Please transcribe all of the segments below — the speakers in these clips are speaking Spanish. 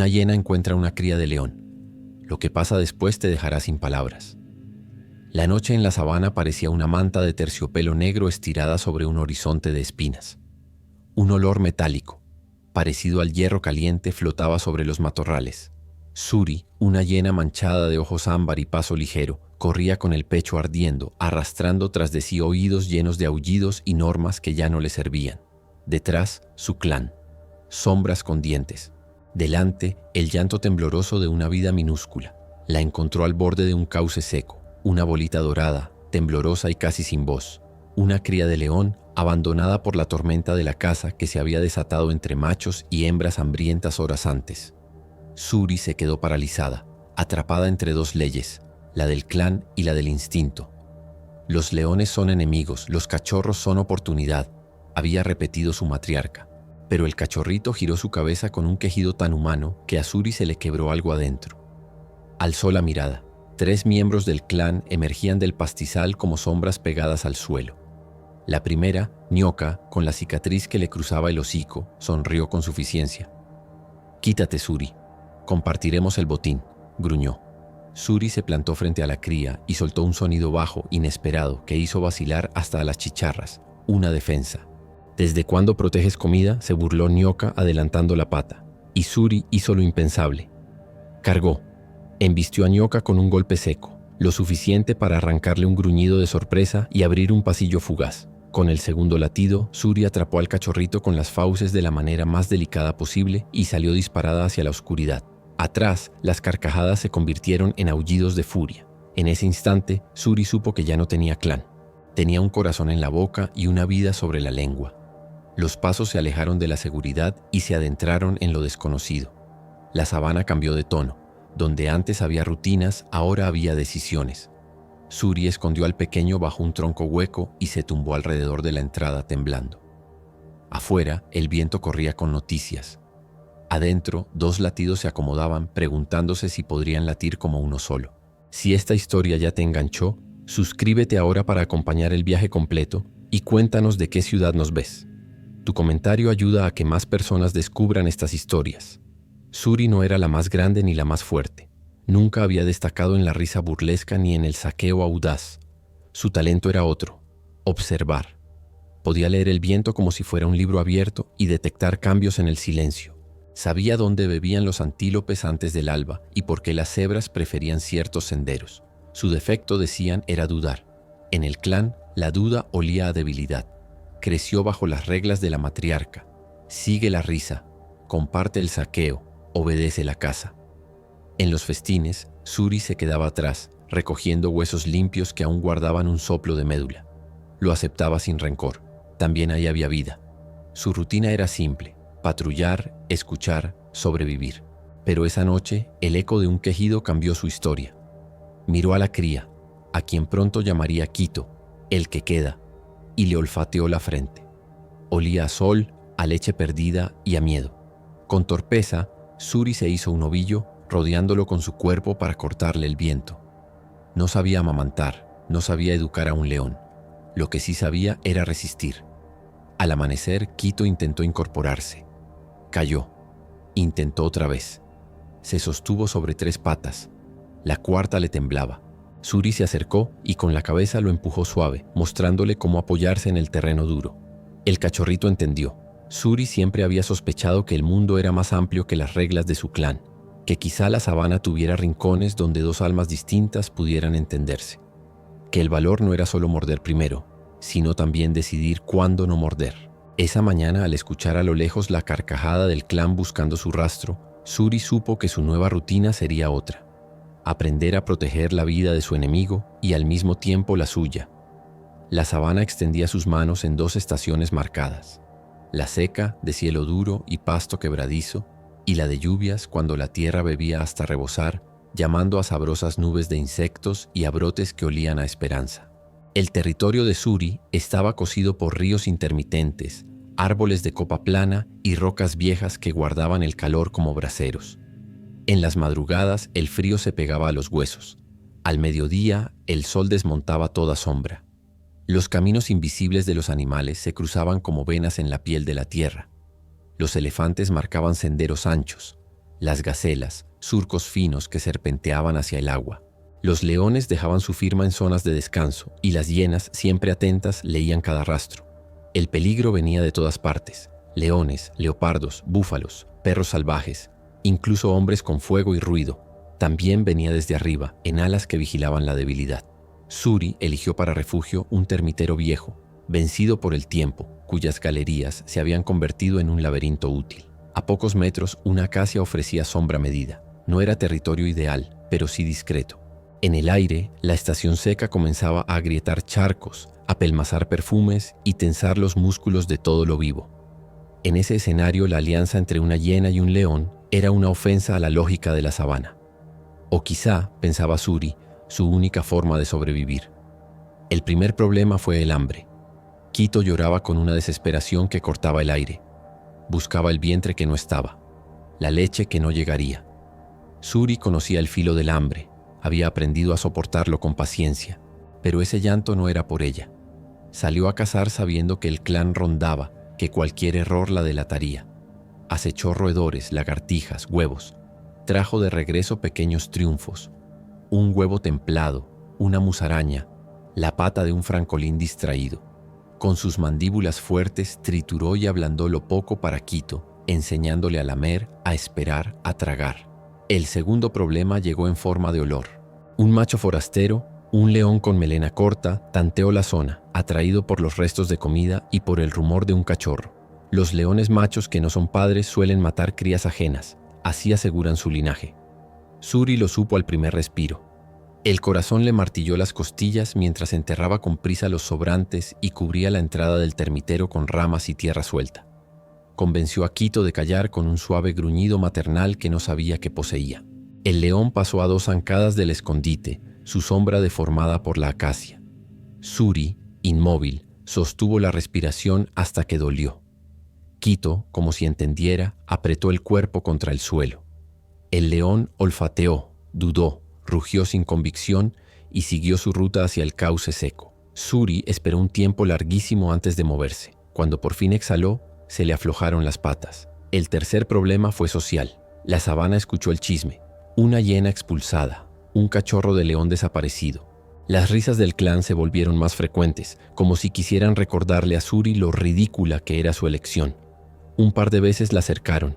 Una hiena encuentra una cría de león. Lo que pasa después te dejará sin palabras. La noche en la sabana parecía una manta de terciopelo negro estirada sobre un horizonte de espinas. Un olor metálico, parecido al hierro caliente, flotaba sobre los matorrales. Suri, una hiena manchada de ojos ámbar y paso ligero, corría con el pecho ardiendo, arrastrando tras de sí oídos llenos de aullidos y normas que ya no le servían. Detrás, su clan. Sombras con dientes. Delante, el llanto tembloroso de una vida minúscula. La encontró al borde de un cauce seco, una bolita dorada, temblorosa y casi sin voz. Una cría de león, abandonada por la tormenta de la caza que se había desatado entre machos y hembras hambrientas horas antes. Suri se quedó paralizada, atrapada entre dos leyes, la del clan y la del instinto. Los leones son enemigos, los cachorros son oportunidad, había repetido su matriarca. Pero el cachorrito giró su cabeza con un quejido tan humano que a Suri se le quebró algo adentro. Alzó la mirada. 3 miembros del clan emergían del pastizal como sombras pegadas al suelo. La primera, Ñoca, con la cicatriz que le cruzaba el hocico, sonrió con suficiencia. «Quítate, Suri. Compartiremos el botín», gruñó. Suri se plantó frente a la cría y soltó un sonido bajo, inesperado, que hizo vacilar hasta a las chicharras. Una defensa. «¿Desde cuándo proteges comida?», se burló Ñoca adelantando la pata. Y Suri hizo lo impensable. Cargó. Embistió a Ñoca con un golpe seco, lo suficiente para arrancarle un gruñido de sorpresa y abrir un pasillo fugaz. Con el segundo latido, Suri atrapó al cachorrito con las fauces de la manera más delicada posible y salió disparada hacia la oscuridad. Atrás, las carcajadas se convirtieron en aullidos de furia. En ese instante, Suri supo que ya no tenía clan. Tenía un corazón en la boca y una vida sobre la lengua. Los pasos se alejaron de la seguridad y se adentraron en lo desconocido. La sabana cambió de tono. Donde antes había rutinas, ahora había decisiones. Suri escondió al pequeño bajo un tronco hueco y se tumbó alrededor de la entrada temblando. Afuera, el viento corría con noticias. Adentro, 2 latidos se acomodaban preguntándose si podrían latir como uno solo. Si esta historia ya te enganchó, suscríbete ahora para acompañar el viaje completo y cuéntanos de qué ciudad nos ves. Tu comentario ayuda a que más personas descubran estas historias. Suri no era la más grande ni la más fuerte. Nunca había destacado en la risa burlesca ni en el saqueo audaz. Su talento era otro: observar. Podía leer el viento como si fuera un libro abierto y detectar cambios en el silencio. Sabía dónde bebían los antílopes antes del alba y por qué las cebras preferían ciertos senderos. Su defecto, decían, era dudar. En el clan, la duda olía a debilidad. Creció bajo las reglas de la matriarca. Sigue la risa, comparte el saqueo, obedece la caza. En los festines, Suri se quedaba atrás, recogiendo huesos limpios que aún guardaban un soplo de médula. Lo aceptaba sin rencor. También ahí había vida. Su rutina era simple: patrullar, escuchar, sobrevivir. Pero esa noche, el eco de un quejido cambió su historia. Miró a la cría, a quien pronto llamaría Quito, el que queda, y le olfateó la frente. Olía a sol, a leche perdida y a miedo. Con torpeza, Suri se hizo un ovillo, rodeándolo con su cuerpo para cortarle el viento. No sabía amamantar, no sabía educar a un león. Lo que sí sabía era resistir. Al amanecer, Quito intentó incorporarse. Cayó. Intentó otra vez. Se sostuvo sobre 3 patas. La cuarta le temblaba. Suri se acercó y con la cabeza lo empujó suave, mostrándole cómo apoyarse en el terreno duro. El cachorrito entendió. Suri siempre había sospechado que el mundo era más amplio que las reglas de su clan, que quizá la sabana tuviera rincones donde 2 almas distintas pudieran entenderse, que el valor no era solo morder primero, sino también decidir cuándo no morder. Esa mañana, al escuchar a lo lejos la carcajada del clan buscando su rastro, Suri supo que su nueva rutina sería otra: aprender a proteger la vida de su enemigo y al mismo tiempo la suya. La sabana extendía sus manos en 2 estaciones marcadas: la seca, de cielo duro y pasto quebradizo, y la de lluvias, cuando la tierra bebía hasta rebosar, llamando a sabrosas nubes de insectos y a brotes que olían a esperanza. El territorio de Suri estaba cosido por ríos intermitentes, árboles de copa plana y rocas viejas que guardaban el calor como braseros. En las madrugadas el frío se pegaba a los huesos. Al mediodía el sol desmontaba toda sombra. Los caminos invisibles de los animales se cruzaban como venas en la piel de la tierra. Los elefantes marcaban senderos anchos. las gacelas, surcos finos que serpenteaban hacia el agua. Los leones dejaban su firma en zonas de descanso y las hienas, siempre atentas, leían cada rastro. El peligro venía de todas partes: leones, leopardos, búfalos, perros salvajes, incluso hombres con fuego y ruido. También venía desde arriba, en alas que vigilaban la debilidad. Suri eligió para refugio un termitero viejo, vencido por el tiempo, cuyas galerías se habían convertido en un laberinto útil. A pocos metros, una acacia ofrecía sombra medida. No era territorio ideal, pero sí discreto. En el aire, la estación seca comenzaba a agrietar charcos, a pelmazar perfumes y tensar los músculos de todo lo vivo. En ese escenario, la alianza entre una hiena y un león era una ofensa a la lógica de la sabana. O quizá, pensaba Suri, su única forma de sobrevivir. El primer problema fue el hambre. Quito lloraba con una desesperación que cortaba el aire. Buscaba el vientre que no estaba, la leche que no llegaría. Suri conocía el filo del hambre, había aprendido a soportarlo con paciencia, pero ese llanto no era por ella. Salió a cazar sabiendo que el clan rondaba, que cualquier error la delataría. Acechó roedores, lagartijas, huevos. Trajo de regreso pequeños triunfos: un huevo templado, una musaraña, la pata de un francolín distraído. Con sus mandíbulas fuertes trituró y ablandó lo poco para Quito, enseñándole a lamer, a esperar, a tragar. El segundo problema llegó en forma de olor. Un macho forastero, un león con melena corta, tanteó la zona, atraído por los restos de comida y por el rumor de un cachorro. Los leones machos que no son padres suelen matar crías ajenas, así aseguran su linaje. Suri lo supo al primer respiro. El corazón le martilló las costillas mientras enterraba con prisa los sobrantes y cubría la entrada del termitero con ramas y tierra suelta. Convenció a Quito de callar con un suave gruñido maternal que no sabía que poseía. El león pasó a 2 zancadas del escondite, su sombra deformada por la acacia. Suri, inmóvil, sostuvo la respiración hasta que dolió. Quito, como si entendiera, apretó el cuerpo contra el suelo. El león olfateó, dudó, rugió sin convicción y siguió su ruta hacia el cauce seco. Suri esperó un tiempo larguísimo antes de moverse. Cuando por fin exhaló, se le aflojaron las patas. El tercer problema fue social. La sabana escuchó el chisme: una hiena expulsada, un cachorro de león desaparecido. Las risas del clan se volvieron más frecuentes, como si quisieran recordarle a Suri lo ridícula que era su elección. Un par de veces la acercaron.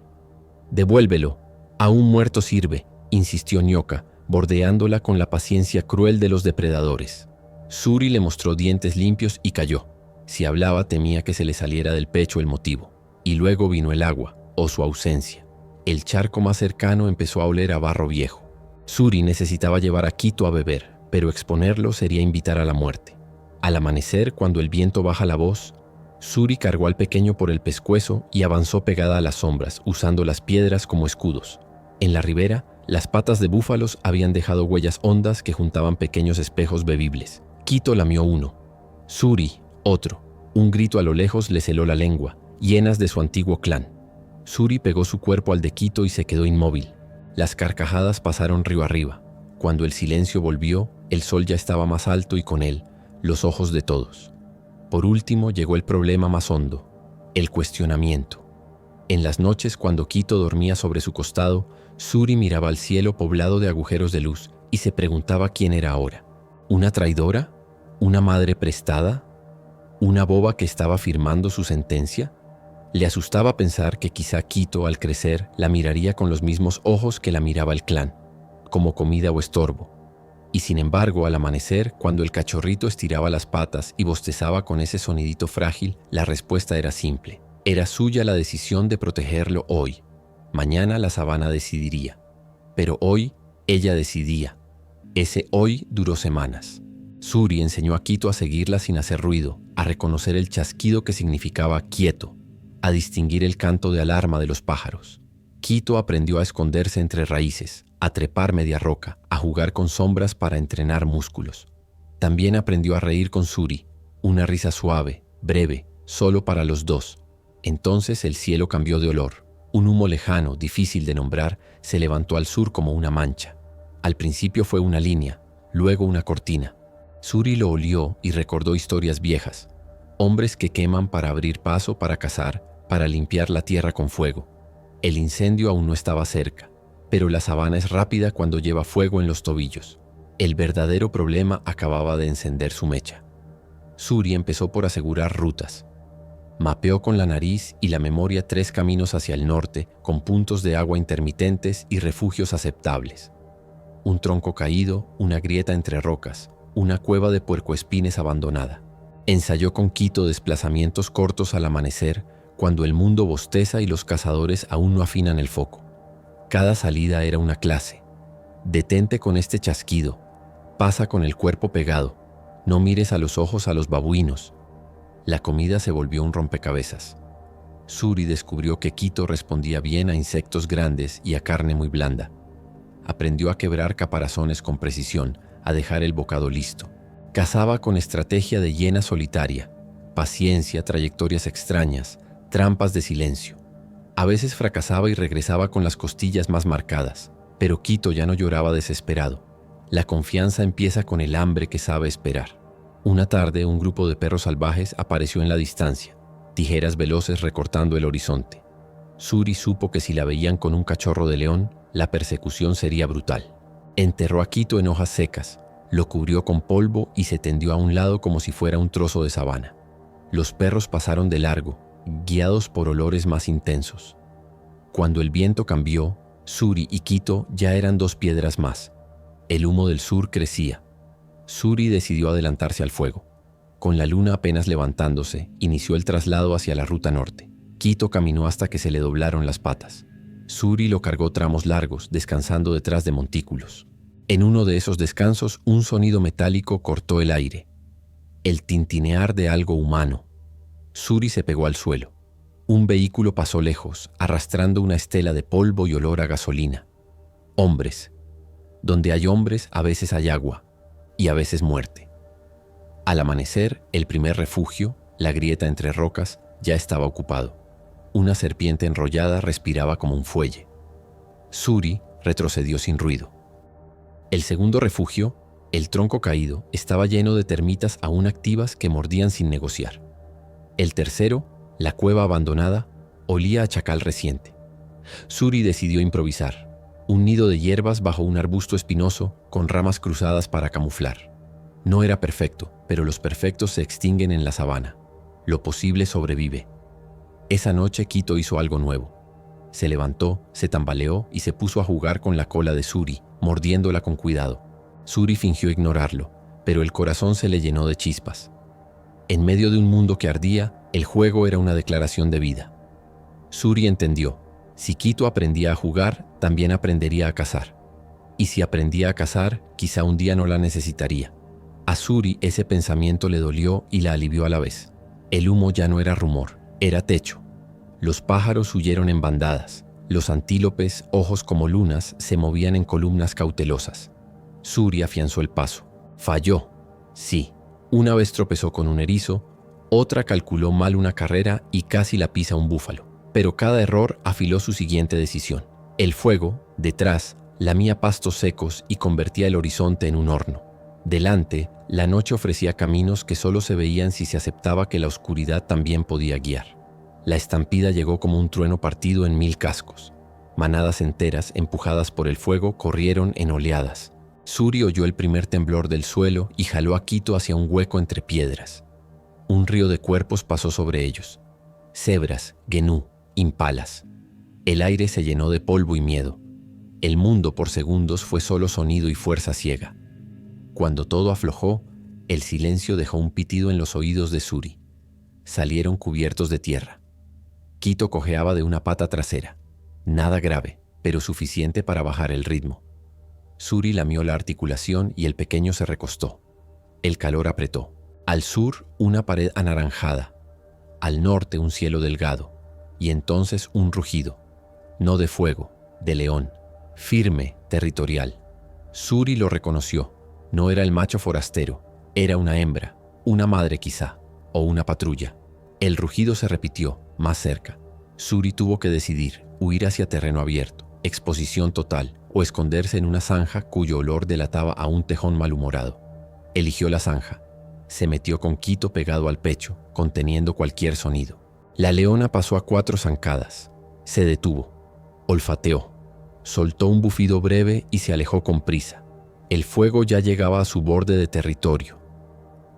«Devuélvelo, aún muerto sirve», insistió Ñoca, bordeándola con la paciencia cruel de los depredadores. Suri le mostró dientes limpios y calló. Si hablaba, temía que se le saliera del pecho el motivo. Y luego vino el agua, o su ausencia. El charco más cercano empezó a oler a barro viejo. Suri necesitaba llevar a Quito a beber, pero exponerlo sería invitar a la muerte. Al amanecer, cuando el viento baja la voz, Suri cargó al pequeño por el pescuezo y avanzó pegada a las sombras, usando las piedras como escudos. En la ribera, las patas de búfalos habían dejado huellas hondas que juntaban pequeños espejos bebibles. Quito lamió uno. Suri, otro. Un grito a lo lejos le heló la lengua, llenas de su antiguo clan. Suri pegó su cuerpo al de Quito y se quedó inmóvil. Las carcajadas pasaron río arriba. Cuando el silencio volvió, el sol ya estaba más alto y con él, los ojos de todos. Por último llegó el problema más hondo: el cuestionamiento. En las noches, cuando Quito dormía sobre su costado, Suri miraba al cielo poblado de agujeros de luz y se preguntaba quién era ahora. ¿Una traidora? ¿Una madre prestada? ¿Una boba que estaba firmando su sentencia? Le asustaba pensar que quizá Quito, al crecer, la miraría con los mismos ojos que la miraba el clan, como comida o estorbo. Y sin embargo, al amanecer, cuando el cachorrito estiraba las patas y bostezaba con ese sonidito frágil, la respuesta era simple. Era suya la decisión de protegerlo hoy. Mañana la sabana decidiría. Pero hoy, ella decidía. Ese hoy duró semanas. Suri enseñó a Quito a seguirla sin hacer ruido, a reconocer el chasquido que significaba quieto, a distinguir el canto de alarma de los pájaros. Quito aprendió a esconderse entre raíces, a trepar media roca, a jugar con sombras para entrenar músculos. También aprendió a reír con Suri, una risa suave, breve, solo para los dos. Entonces el cielo cambió de olor. Un humo lejano, difícil de nombrar, se levantó al sur como una mancha. Al principio fue una línea, luego una cortina. Suri lo olió y recordó historias viejas. Hombres que queman para abrir paso para cazar, para limpiar la tierra con fuego. El incendio aún no estaba cerca, Pero la sabana es rápida cuando lleva fuego en los tobillos. El verdadero problema acababa de encender su mecha. Suri empezó por asegurar rutas. Mapeó con la nariz y la memoria 3 caminos hacia el norte, con puntos de agua intermitentes y refugios aceptables. Un tronco caído, una grieta entre rocas, una cueva de puercoespines abandonada. Ensayó con Quito desplazamientos cortos al amanecer, cuando el mundo bosteza y los cazadores aún no afinan el foco. Cada salida era una clase. Detente con este chasquido. Pasa con el cuerpo pegado. No mires a los ojos a los babuinos. La comida se volvió un rompecabezas. Suri descubrió que Quito respondía bien a insectos grandes y a carne muy blanda. Aprendió a quebrar caparazones con precisión, a dejar el bocado listo. Cazaba con estrategia de hiena solitaria, paciencia, trayectorias extrañas, trampas de silencio. A veces fracasaba y regresaba con las costillas más marcadas, pero Quito ya no lloraba desesperado. La confianza empieza con el hambre que sabe esperar. Una tarde, un grupo de perros salvajes apareció en la distancia, tijeras veloces recortando el horizonte. Suri supo que si la veían con un cachorro de león, la persecución sería brutal. Enterró a Quito en hojas secas, lo cubrió con polvo y se tendió a un lado como si fuera un trozo de sabana. Los perros pasaron de largo, guiados por olores más intensos. Cuando el viento cambió, Suri y Quito ya eran 2 piedras más. El humo del sur crecía. Suri decidió adelantarse al fuego. Con la luna apenas levantándose, inició el traslado hacia la ruta norte. Quito caminó hasta que se le doblaron las patas. Suri lo cargó tramos largos, descansando detrás de montículos. En uno de esos descansos, un sonido metálico cortó el aire. El tintinear de algo humano. Suri se pegó al suelo. Un vehículo pasó lejos, arrastrando una estela de polvo y olor a gasolina. Hombres. Donde hay hombres, a veces hay agua, y a veces muerte. Al amanecer, el primer refugio, la grieta entre rocas, ya estaba ocupado. Una serpiente enrollada respiraba como un fuelle. Suri retrocedió sin ruido. El segundo refugio, el tronco caído, estaba lleno de termitas aún activas que mordían sin negociar. El tercero, la cueva abandonada, olía a chacal reciente. Suri decidió improvisar. Un nido de hierbas bajo un arbusto espinoso, con ramas cruzadas para camuflar. No era perfecto, pero los perfectos se extinguen en la sabana. Lo posible sobrevive. Esa noche Quito hizo algo nuevo. Se levantó, se tambaleó y se puso a jugar con la cola de Suri, mordiéndola con cuidado. Suri fingió ignorarlo, pero el corazón se le llenó de chispas. En medio de un mundo que ardía, el juego era una declaración de vida. Suri entendió. Si Quito aprendía a jugar, también aprendería a cazar. Y si aprendía a cazar, quizá un día no la necesitaría. A Suri ese pensamiento le dolió y la alivió a la vez. El humo ya no era rumor, era techo. Los pájaros huyeron en bandadas. Los antílopes, ojos como lunas, se movían en columnas cautelosas. Suri afianzó el paso. Falló. Sí. Una vez tropezó con un erizo, otra calculó mal una carrera y casi la pisa un búfalo. Pero cada error afiló su siguiente decisión. El fuego, detrás, lamía pastos secos y convertía el horizonte en un horno. Delante, la noche ofrecía caminos que solo se veían si se aceptaba que la oscuridad también podía guiar. La estampida llegó como un trueno partido en 1000 cascos. Manadas enteras, empujadas por el fuego, corrieron en oleadas. Suri oyó el primer temblor del suelo y jaló a Quito hacia un hueco entre piedras. Un río de cuerpos pasó sobre ellos. Cebras, guenú, impalas. El aire se llenó de polvo y miedo. El mundo por segundos fue solo sonido y fuerza ciega. Cuando todo aflojó, el silencio dejó un pitido en los oídos de Suri. Salieron cubiertos de tierra. Quito cojeaba de una pata trasera. Nada grave, pero suficiente para bajar el ritmo. Suri lamió la articulación y el pequeño se recostó. El calor apretó. Al sur, una pared anaranjada. Al norte, un cielo delgado. Y entonces un rugido. No de fuego, de león. Firme, territorial. Suri lo reconoció. No era el macho forastero. Era una hembra. Una madre quizá. O una patrulla. El rugido se repitió, más cerca. Suri tuvo que decidir, huir hacia terreno abierto, exposición total, o esconderse en una zanja cuyo olor delataba a un tejón malhumorado. Eligió la zanja. Se metió con Quito pegado al pecho, conteniendo cualquier sonido. La leona pasó a 4 zancadas. Se detuvo. Olfateó. Soltó un bufido breve y se alejó con prisa. El fuego ya llegaba a su borde de territorio.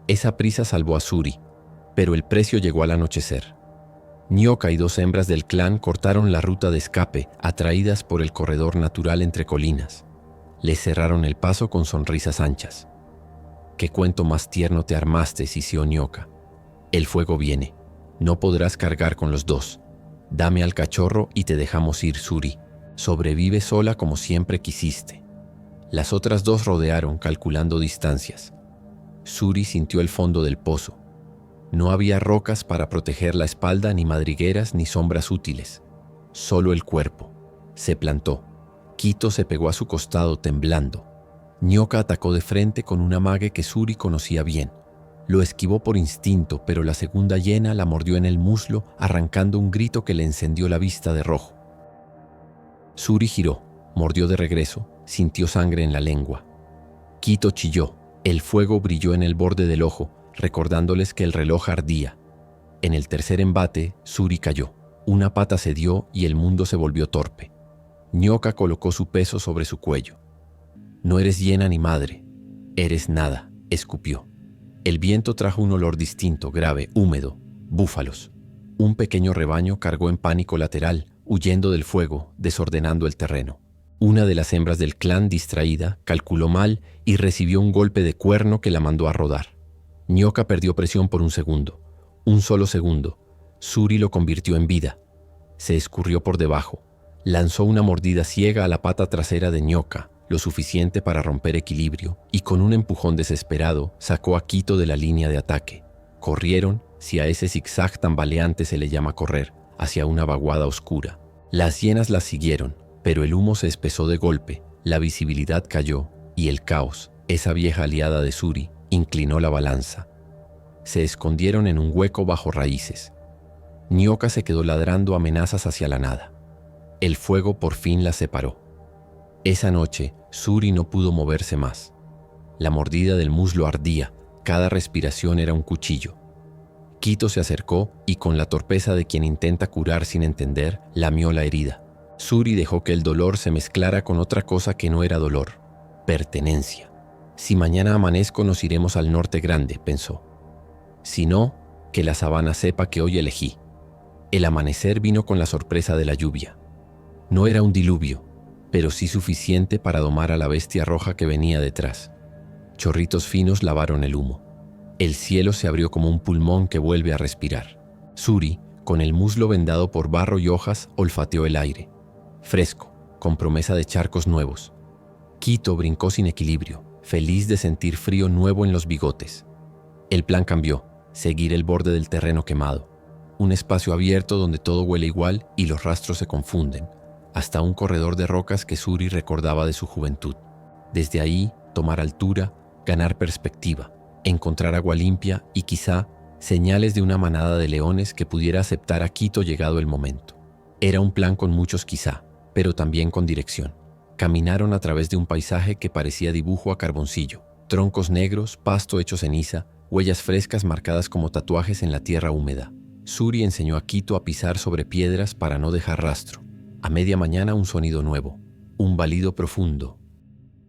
Esa prisa salvó a Suri, pero el precio llegó al anochecer. Nyoka y 2 hembras del clan cortaron la ruta de escape, atraídas por el corredor natural entre colinas. Les cerraron el paso con sonrisas anchas. «¿Qué cuento más tierno te armaste?», sisió Nyoka. «El fuego viene. No podrás cargar con los 2. Dame al cachorro y te dejamos ir, Suri. Sobrevive sola como siempre quisiste». Las otras 2 rodearon, calculando distancias. Suri sintió el fondo del pozo. No había rocas para proteger la espalda, ni madrigueras, ni sombras útiles. Solo el cuerpo. Se plantó. Quito se pegó a su costado temblando. Nyoka atacó de frente con un amague que Suri conocía bien. Lo esquivó por instinto, pero la segunda hiena la mordió en el muslo, arrancando un grito que le encendió la vista de rojo. Suri giró, mordió de regreso, sintió sangre en la lengua. Quito chilló. El fuego brilló en el borde del ojo, recordándoles que el reloj ardía. En el tercer embate, Suri cayó. Una pata cedió y el mundo se volvió torpe. Nyoka colocó su peso sobre su cuello. «No eres hiena ni madre. Eres nada», escupió. El viento trajo un olor distinto, grave, húmedo. Búfalos. Un pequeño rebaño cargó en pánico lateral, huyendo del fuego, desordenando el terreno. Una de las hembras del clan, distraída, calculó mal y recibió un golpe de cuerno que la mandó a rodar. Nyoka perdió presión por un segundo. Un solo segundo. Suri lo convirtió en vida. Se escurrió por debajo. Lanzó una mordida ciega a la pata trasera de Nyoka, lo suficiente para romper equilibrio, y con un empujón desesperado sacó a Quito de la línea de ataque. Corrieron, si a ese zigzag tambaleante se le llama correr, hacia una vaguada oscura. Las hienas las siguieron, pero el humo se espesó de golpe, la visibilidad cayó, y el caos, esa vieja aliada de Suri, inclinó la balanza. Se escondieron en un hueco bajo raíces. Nyoka se quedó ladrando amenazas hacia la nada. El fuego por fin la separó. Esa noche, Suri no pudo moverse más. La mordida del muslo ardía, cada respiración era un cuchillo. Quito se acercó y con la torpeza de quien intenta curar sin entender, lamió la herida. Suri dejó que el dolor se mezclara con otra cosa que no era dolor: pertenencia. «Si mañana amanezco nos iremos al norte grande», pensó. «Si no, que la sabana sepa que hoy elegí». El amanecer vino con la sorpresa de la lluvia. No era un diluvio, pero sí suficiente para domar a la bestia roja que venía detrás. Chorritos finos lavaron el humo. El cielo se abrió como un pulmón que vuelve a respirar. Suri, con el muslo vendado por barro y hojas, olfateó el aire. Fresco, con promesa de charcos nuevos. Quito brincó sin equilibrio, feliz de sentir frío nuevo en los bigotes. El plan cambió: seguir el borde del terreno quemado. Un espacio abierto donde todo huele igual y los rastros se confunden, hasta un corredor de rocas que Suri recordaba de su juventud. Desde ahí, tomar altura, ganar perspectiva, encontrar agua limpia y quizá señales de una manada de leones que pudiera aceptar a Quito llegado el momento. Era un plan con muchos quizá, pero también con dirección. Caminaron a través de un paisaje que parecía dibujo a carboncillo: troncos negros, pasto hecho ceniza, huellas frescas marcadas como tatuajes en la tierra húmeda. Suri enseñó a Quito a pisar sobre piedras para no dejar rastro. A media mañana un sonido nuevo, un balido profundo.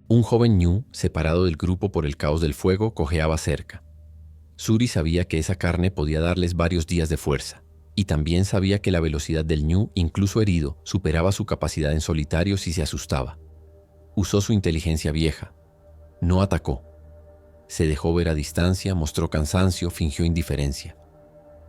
Un joven ñu, separado del grupo por el caos del fuego, cojeaba cerca. Suri sabía que esa carne podía darles varios días de fuerza, y también sabía que la velocidad del ñu, incluso herido, superaba su capacidad en solitario si se asustaba. Usó su inteligencia vieja. No atacó. Se dejó ver a distancia, mostró cansancio, fingió indiferencia.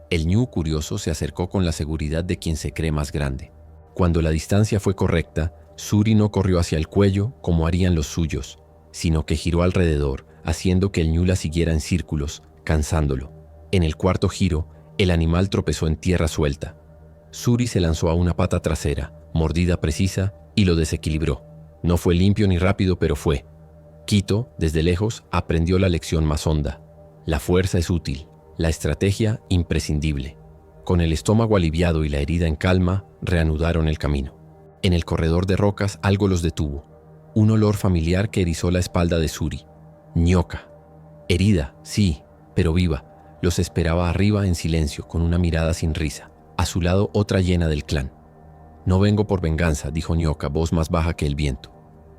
El ñu, curioso, se acercó con la seguridad de quien se cree más grande. Cuando la distancia fue correcta, Suri no corrió hacia el cuello como harían los suyos, sino que giró alrededor, haciendo que el ñu la siguiera en círculos, cansándolo. En el cuarto giro, el animal tropezó en tierra suelta. Suri se lanzó a una pata trasera, mordida precisa, y lo desequilibró. No fue limpio ni rápido, pero fue. Quito, desde lejos, aprendió la lección más honda. La fuerza es útil, la estrategia imprescindible. Con el estómago aliviado y la herida en calma, reanudaron el camino. En el corredor de rocas algo los detuvo. Un olor familiar que erizó la espalda de Suri. Nyoka. Herida, sí, pero viva. Los esperaba arriba en silencio, con una mirada sin risa. A su lado otra hiena del clan. No vengo por venganza, dijo Ñoca, voz más baja que el viento.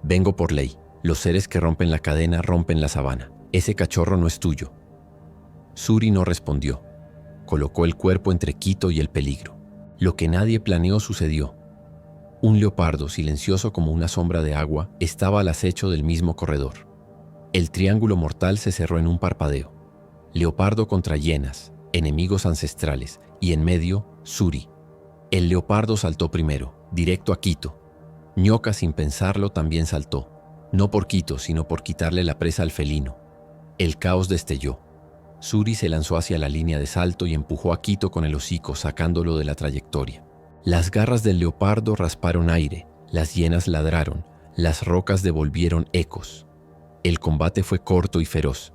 Vengo por ley. Los seres que rompen la cadena rompen la sabana. Ese cachorro no es tuyo. Suri no respondió. Colocó el cuerpo entre Quito y el peligro. Lo que nadie planeó sucedió. Un leopardo, silencioso como una sombra de agua, estaba al acecho del mismo corredor. El triángulo mortal se cerró en un parpadeo. Leopardo contra hienas, enemigos ancestrales, y en medio, Suri. El leopardo saltó primero, directo a Quito. Ñoca, sin pensarlo, también saltó. No por Quito, sino por quitarle la presa al felino. El caos destelló. Suri se lanzó hacia la línea de salto y empujó a Quito con el hocico, sacándolo de la trayectoria. Las garras del leopardo rasparon aire, las hienas ladraron, las rocas devolvieron ecos. El combate fue corto y feroz.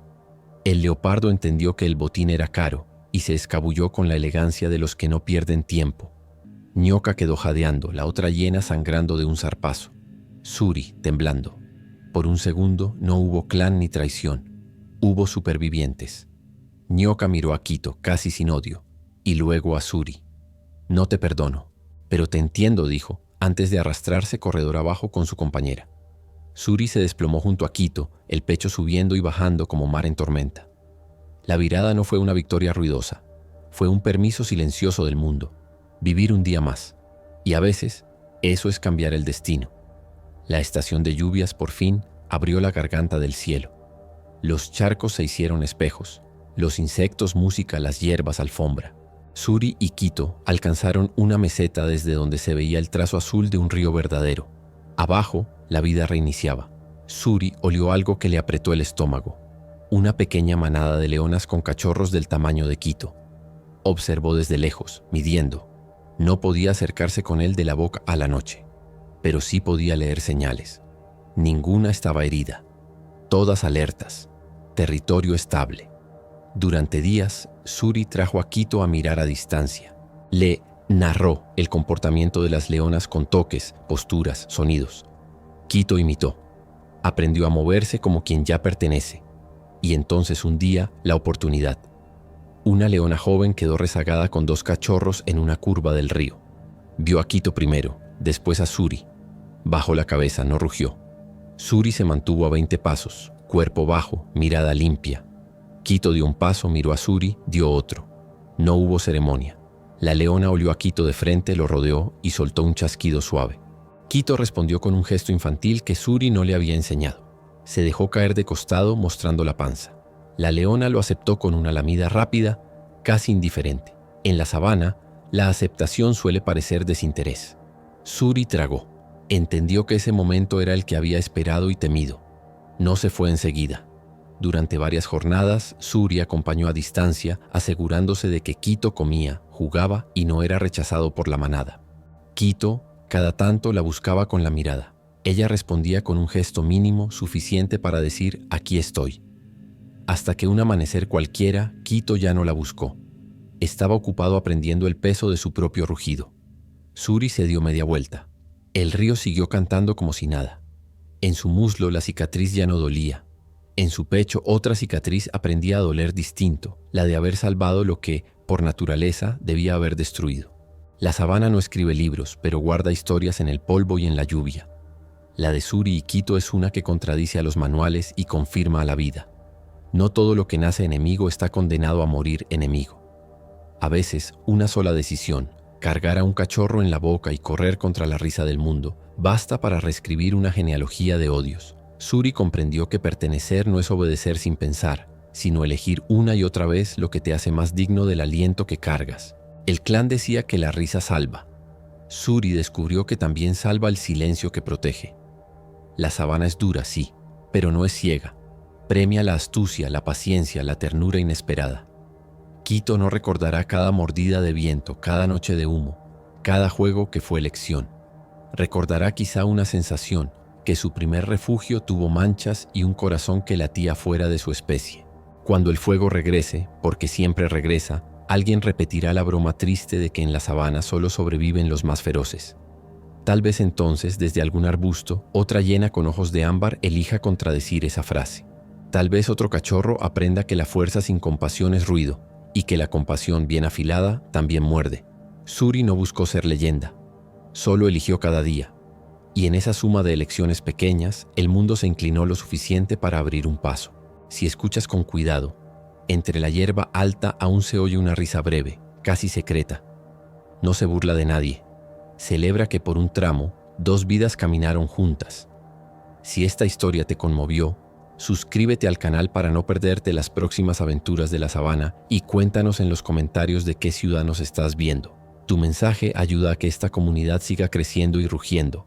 El leopardo entendió que el botín era caro y se escabulló con la elegancia de los que no pierden tiempo. Ñoca quedó jadeando, la otra hiena sangrando de un zarpazo. Suri temblando. Por un segundo no hubo clan ni traición. Hubo supervivientes. Ñoca miró a Quito, casi sin odio, y luego a Suri. No te perdono, pero te entiendo, dijo, antes de arrastrarse corredor abajo con su compañera. Suri se desplomó junto a Quito, el pecho subiendo y bajando como mar en tormenta. La virada no fue una victoria ruidosa, fue un permiso silencioso del mundo, vivir un día más, y a veces eso es cambiar el destino. La estación de lluvias por fin abrió la garganta del cielo. Los charcos se hicieron espejos, los insectos música, las hierbas alfombra. Suri y Quito alcanzaron una meseta desde donde se veía el trazo azul de un río verdadero. Abajo, la vida reiniciaba. Suri olió algo que le apretó el estómago. Una pequeña manada de leonas con cachorros del tamaño de Quito. Observó desde lejos, midiendo. No podía acercarse con él de la boca a la noche, pero sí podía leer señales. Ninguna estaba herida. Todas alertas. Territorio estable. Durante días, Suri trajo a Quito a mirar a distancia. Le narró el comportamiento de las leonas con toques, posturas, sonidos. Quito imitó. Aprendió a moverse como quien ya pertenece. Y entonces un día, la oportunidad. Una leona joven quedó rezagada con 2 cachorros en una curva del río. Vio a Quito primero, después a Suri. Bajó la cabeza, no rugió. Suri se mantuvo a 20 pasos, cuerpo bajo, mirada limpia. Quito dio un paso, miró a Suri, dio otro. No hubo ceremonia. La leona olió a Quito de frente, lo rodeó y soltó un chasquido suave. Quito respondió con un gesto infantil que Suri no le había enseñado. Se dejó caer de costado mostrando la panza. La leona lo aceptó con una lamida rápida, casi indiferente. En la sabana, la aceptación suele parecer desinterés. Suri tragó. Entendió que ese momento era el que había esperado y temido. No se fue enseguida. Durante varias jornadas, Suri acompañó a distancia, asegurándose de que Quito comía, jugaba y no era rechazado por la manada. Quito, cada tanto, la buscaba con la mirada. Ella respondía con un gesto mínimo suficiente para decir «aquí estoy». Hasta que un amanecer cualquiera, Quito ya no la buscó. Estaba ocupado aprendiendo el peso de su propio rugido. Suri se dio media vuelta. El río siguió cantando como si nada. En su muslo la cicatriz ya no dolía. En su pecho otra cicatriz aprendía a doler distinto, la de haber salvado lo que, por naturaleza, debía haber destruido. La sabana no escribe libros, pero guarda historias en el polvo y en la lluvia. La de Suri y Quito es una que contradice a los manuales y confirma a la vida. No todo lo que nace enemigo está condenado a morir enemigo. A veces, una sola decisión, cargar a un cachorro en la boca y correr contra la risa del mundo, basta para reescribir una genealogía de odios. Suri comprendió que pertenecer no es obedecer sin pensar, sino elegir una y otra vez lo que te hace más digno del aliento que cargas. El clan decía que la risa salva. Suri descubrió que también salva el silencio que protege. La sabana es dura, sí, pero no es ciega. Premia la astucia, la paciencia, la ternura inesperada. Quito no recordará cada mordida de viento, cada noche de humo, cada juego que fue elección. Recordará quizá una sensación, que su primer refugio tuvo manchas y un corazón que latía fuera de su especie. Cuando el fuego regrese, porque siempre regresa, alguien repetirá la broma triste de que en la sabana solo sobreviven los más feroces. Tal vez entonces, desde algún arbusto, otra hiena con ojos de ámbar elija contradecir esa frase. Tal vez otro cachorro aprenda que la fuerza sin compasión es ruido, y que la compasión bien afilada también muerde. Suri no buscó ser leyenda. Solo eligió cada día. Y en esa suma de elecciones pequeñas, el mundo se inclinó lo suficiente para abrir un paso. Si escuchas con cuidado, entre la hierba alta aún se oye una risa breve, casi secreta. No se burla de nadie. Celebra que por un tramo, dos vidas caminaron juntas. Si esta historia te conmovió, suscríbete al canal para no perderte las próximas aventuras de la sabana y cuéntanos en los comentarios de qué ciudad nos estás viendo. Tu mensaje ayuda a que esta comunidad siga creciendo y rugiendo.